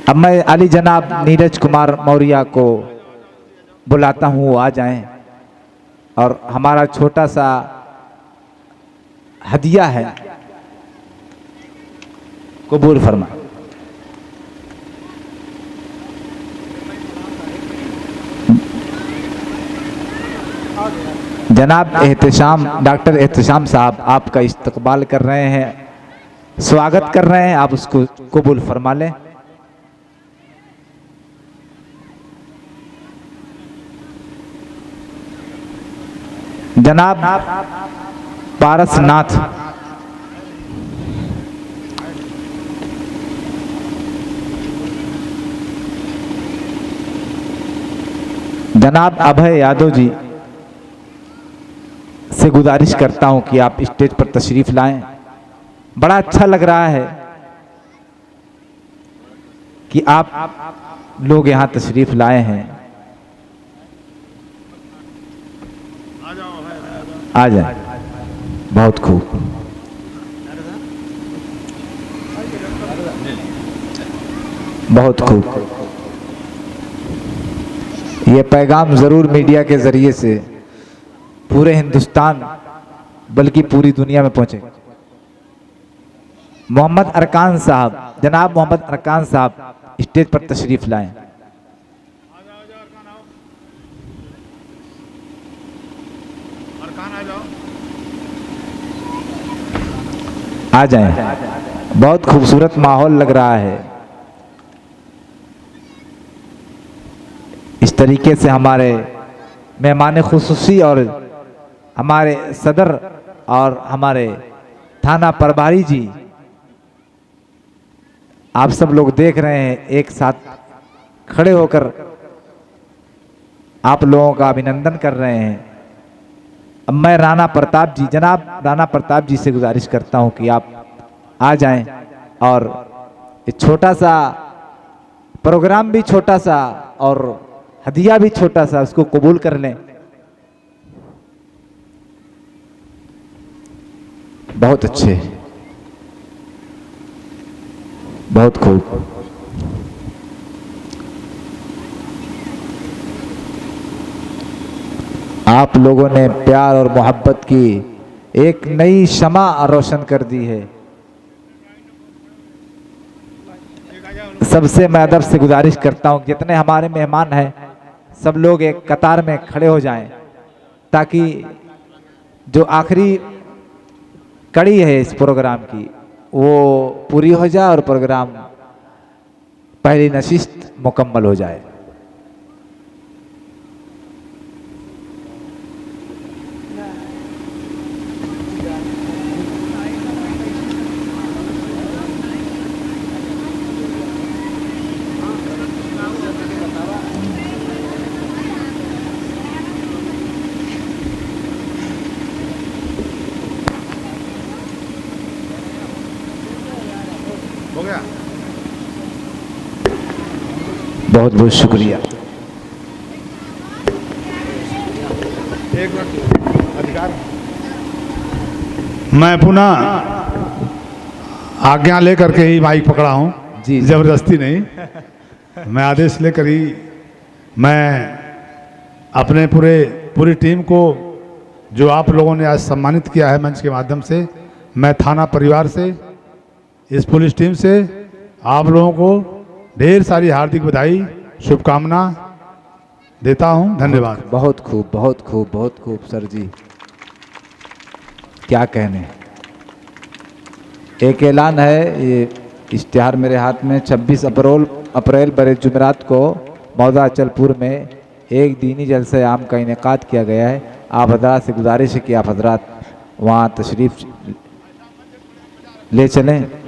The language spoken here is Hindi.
अब मैं अली जनाब नीरज कुमार मौर्य को बुलाता हूँ, वो आ जाएं और हमारा छोटा सा हदिया है कबूल फरमाए। जनाब एहतशाम, डॉक्टर एहतशाम साहब आपका इस्तकबाल कर रहे हैं, स्वागत कर रहे हैं, आप उसको कबूल फरमा लें। जनाब पारसनाथ, जनाब अभय यादव जी से गुजारिश करता हूं कि आप स्टेज पर तशरीफ लाएं। बड़ा अच्छा लग रहा है कि आप लोग यहां तशरीफ लाए हैं। आ जाए, बहुत खूब। बहुत खूब। ये पैगाम जरूर मीडिया के जरिए से पूरे हिंदुस्तान बल्कि पूरी दुनिया में पहुंचे। मोहम्मद अरकान साहब, जनाब मोहम्मद अरकान साहब स्टेज पर तशरीफ लाएं। आ जाएं, बहुत खूबसूरत माहौल लग रहा है। इस तरीके से हमारे मेहमान खुसूसी और हमारे सदर और हमारे थाना प्रभारी जी, आप सब लोग देख रहे हैं, एक साथ खड़े होकर आप लोगों का अभिनंदन कर रहे हैं। अब मैं राणा प्रताप जी, जनाब राणा प्रताप जी से गुजारिश करता हूं कि आप आ जाएं और ये छोटा सा प्रोग्राम भी छोटा सा और हदिया भी छोटा सा, उसको कबूल कर लें। बहुत अच्छे, बहुत खूब। आप लोगों ने प्यार और मोहब्बत की एक नई शमा रोशन कर दी है। सबसे मैं अदब से गुजारिश करता हूं, जितने हमारे मेहमान हैं सब लोग एक कतार में खड़े हो जाएं ताकि जो आखिरी कड़ी है इस प्रोग्राम की वो पूरी हो जाए और प्रोग्राम पहली नशिस्त मुकम्मल हो जाए। हो गया, बहुत बहुत शुक्रिया। एक मिनट अधिकार, मैं पुनः आज्ञा लेकर के ही माइक पकड़ा हूँ जी, जबरदस्ती नहीं। मैं आदेश लेकर ही मैं अपने पूरी टीम को जो आप लोगों ने आज सम्मानित किया है मंच के माध्यम से, मैं थाना परिवार से, इस पुलिस टीम से आप लोगों को ढेर सारी हार्दिक बधाई, शुभकामना देता हूं। धन्यवाद। बहुत खूब, बहुत खूब, बहुत खूब सर जी, क्या कहने। एक ऐलान है, ये इश्तिहार मेरे हाथ में, 26 अप्रैल बरे जुमेरात को मौदा अचलपुर में एक दीनी जलसे आम का इनेकाद किया गया है। आप हजरात से गुजारिश है कि आप हजरात वहाँ तशरीफ ले चलें।